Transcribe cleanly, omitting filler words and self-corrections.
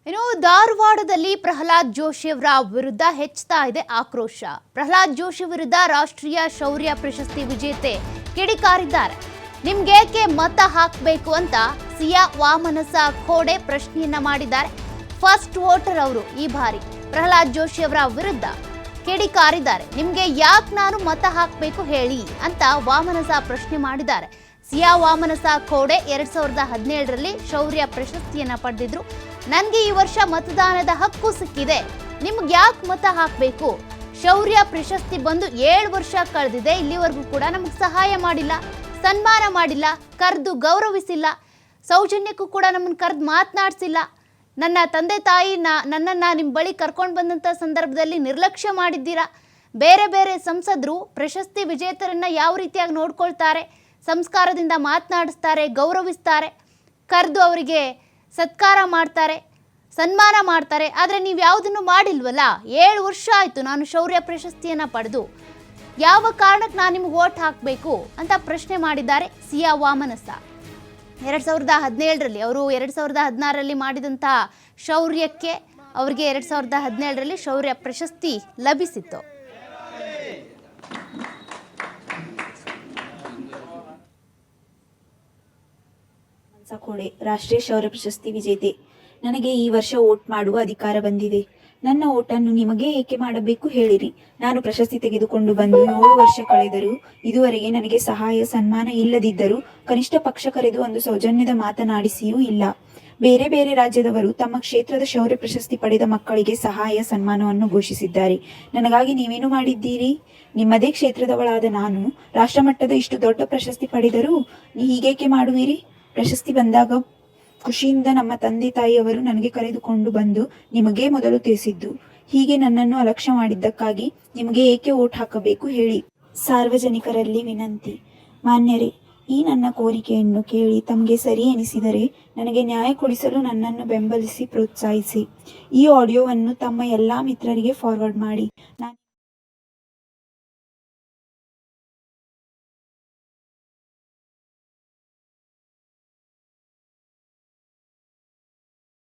ಇನ್ನು ಧಾರವಾಡದಲ್ಲಿ ಪ್ರಹ್ಲಾದ್ ಜೋಶಿ ಅವರ ವಿರುದ್ಧ ಹೆಚ್ಚುತ್ತಾ ಇದೆ ಆಕ್ರೋಶ. ಪ್ರಹ್ಲಾದ್ ಜೋಶಿ ವಿರುದ್ಧ ರಾಷ್ಟ್ರೀಯ ಶೌರ್ಯ ಪ್ರಶಸ್ತಿ ವಿಜೇತೆ ಕಿಡಿಕಾರಿದ್ದಾರೆ. ನಿಮ್ಗೇಕೆ ಮತ ಹಾಕಬೇಕು ಅಂತ ಸಿಯಾ ವಾಮನಸ ಖೋಡೆ ಪ್ರಶ್ನೆಯನ್ನ ಮಾಡಿದ್ದಾರೆ. ಫಸ್ಟ್ ವೋಟರ್ ಅವರು ಈ ಬಾರಿ ಪ್ರಹ್ಲಾದ್ ಜೋಶಿ ಅವರ ವಿರುದ್ಧ ಕಿಡಿಕಾರಿದ್ದಾರೆ. ನಿಮ್ಗೆ ಯಾಕೆ ನಾನು ಮತ ಹಾಕಬೇಕು ಹೇಳಿ ಅಂತ ವಾಮನಸ ಪ್ರಶ್ನೆ ಮಾಡಿದ್ದಾರೆ. ಸಿಯಾ ವಾಮನಸ ಖೋಡೆ 2017ರಲ್ಲಿ ಶೌರ್ಯ ಪ್ರಶಸ್ತಿಯನ್ನ ಪಡೆದಿದ್ರು. ನನಗೆ ಈ ವರ್ಷ ಮತದಾನದ ಹಕ್ಕು ಸಿಕ್ಕಿದೆ, ನಿಮ್ಗೆ ಯಾಕೆ ಮತ ಹಾಕಬೇಕು? ಶೌರ್ಯ ಪ್ರಶಸ್ತಿ ಬಂದು 7 ವರ್ಷ ಕಳೆದಿದೆ, ಇಲ್ಲಿವರೆಗೂ ಕೂಡ ನಮಗೆ ಸಹಾಯ ಮಾಡಿಲ್ಲ, ಸನ್ಮಾನ ಮಾಡಿಲ್ಲ, ಕರೆದು ಗೌರವಿಸಿಲ್ಲ, ಸೌಜನ್ಯಕ್ಕೂ ಕೂಡ ನಮ್ಮನ್ನು ಕರೆದು ಮಾತನಾಡಿಸಿಲ್ಲ. ನನ್ನ ತಂದೆ ತಾಯಿ ನನ್ನನ್ನು ನಿಮ್ಮ ಬಳಿ ಕರ್ಕೊಂಡು ಬಂದಂಥ ಸಂದರ್ಭದಲ್ಲಿ ನಿರ್ಲಕ್ಷ್ಯ ಮಾಡಿದ್ದೀರಾ. ಬೇರೆ ಬೇರೆ ಸಂಸದರು ಪ್ರಶಸ್ತಿ ವಿಜೇತರನ್ನು ಯಾವ ರೀತಿಯಾಗಿ ನೋಡ್ಕೊಳ್ತಾರೆ, ಸಂಸ್ಕಾರದಿಂದ ಮಾತನಾಡಿಸ್ತಾರೆ, ಗೌರವಿಸ್ತಾರೆ, ಕರೆದು ಅವರಿಗೆ ಸತ್ಕಾರ ಮಾಡ್ತಾರೆ, ಸನ್ಮಾನ ಮಾಡ್ತಾರೆ. ಆದರೆ ನೀವು ಯಾವುದನ್ನು ಮಾಡಿಲ್ವಲ್ಲ. 7 ವರ್ಷ ಆಯಿತು ನಾನು ಶೌರ್ಯ ಪ್ರಶಸ್ತಿಯನ್ನು ಪಡೆದು, ಯಾವ ಕಾರಣಕ್ಕೆ ನಾನು ನಿಮ್ಗೆ ವೋಟ್ ಹಾಕಬೇಕು ಅಂತ ಪ್ರಶ್ನೆ ಮಾಡಿದ್ದಾರೆ ಸಿಯಾ ವಾಮನಸ. 2017ರಲ್ಲಿ ಅವರು 2016ರಲ್ಲಿ ಮಾಡಿದಂಥ ಶೌರ್ಯಕ್ಕೆ ಅವರಿಗೆ 2017ರಲ್ಲಿ ಶೌರ್ಯ ಪ್ರಶಸ್ತಿ ಲಭಿಸಿತ್ತು. ಖೋಡೆ ರಾಷ್ಟ್ರೀಯ ಶೌರ್ಯ ಪ್ರಶಸ್ತಿ ವಿಜೇತೆ. ನನಗೆ ಈ ವರ್ಷ ವೋಟ್ ಮಾಡುವ ಅಧಿಕಾರ ಬಂದಿದೆ. ನನ್ನ ಓಟನ್ನು ನಿಮಗೆ ಏಕೆ ಮಾಡಬೇಕು ಹೇಳಿರಿ. ನಾನು ಪ್ರಶಸ್ತಿ ತೆಗೆದುಕೊಂಡು ಬಂದು 7 ವರ್ಷ ಕಳೆದರೂ ಇದುವರೆಗೆ ನನಗೆ ಸಹಾಯ ಸನ್ಮಾನ ಇಲ್ಲದಿದ್ದರೂ ಕನಿಷ್ಠ ಪಕ್ಷ ಕರೆದು ಒಂದು ಸೌಜನ್ಯದ ಮಾತನಾಡಿಸಿಯೂ ಇಲ್ಲ. ಬೇರೆ ಬೇರೆ ರಾಜ್ಯದವರು ತಮ್ಮ ಕ್ಷೇತ್ರದ ಶೌರ್ಯ ಪ್ರಶಸ್ತಿ ಪಡೆದ ಮಕ್ಕಳಿಗೆ ಸಹಾಯ ಸನ್ಮಾನವನ್ನು ಘೋಷಿಸಿದ್ದಾರೆ. ನನಗಾಗಿ ನೀವೇನು ಮಾಡಿದ್ದೀರಿ? ನಿಮ್ಮದೇ ಕ್ಷೇತ್ರದವಳಾದ ನಾನು ರಾಷ್ಟ್ರಮಟ್ಟದ ಇಷ್ಟು ದೊಡ್ಡ ಪ್ರಶಸ್ತಿ ಪಡೆದರೂ ಹೀಗೇಕೆ ಮಾಡುವಿರಿ? ಪ್ರಶಸ್ತಿ ಬಂದಾಗ ಖುಷಿಯಿಂದ ನಮ್ಮ ತಂದೆ ತಾಯಿಯವರು ನನಗೆ ಕರೆದುಕೊಂಡು ಬಂದು ನಿಮಗೇ ಮೊದಲು ತಿಳಿಸಿದ್ದು. ಹೀಗೆ ನನ್ನನ್ನು ಅಲಕ್ಷ್ಯ ಮಾಡಿದ್ದಕ್ಕಾಗಿ ನಿಮಗೆ ಏಕೆ ವೋಟ್ ಹಾಕಬೇಕು ಹೇಳಿ. ಸಾರ್ವಜನಿಕರಲ್ಲಿ ವಿನಂತಿ. ಮಾನ್ಯರೇ, ಈ ನನ್ನ ಕೋರಿಕೆಯನ್ನು ಕೇಳಿ ತಮಗೆ ಸರಿ ಎನಿಸಿದರೆ ನನಗೆ ನ್ಯಾಯ ಕೊಡಿಸಲು ನನ್ನನ್ನು ಬೆಂಬಲಿಸಿ ಪ್ರೋತ್ಸಾಹಿಸಿ. ಈ ಆಡಿಯೋವನ್ನು ತಮ್ಮ ಎಲ್ಲ ಮಿತ್ರರಿಗೆ ಫಾರ್ವರ್ಡ್ ಮಾಡಿ.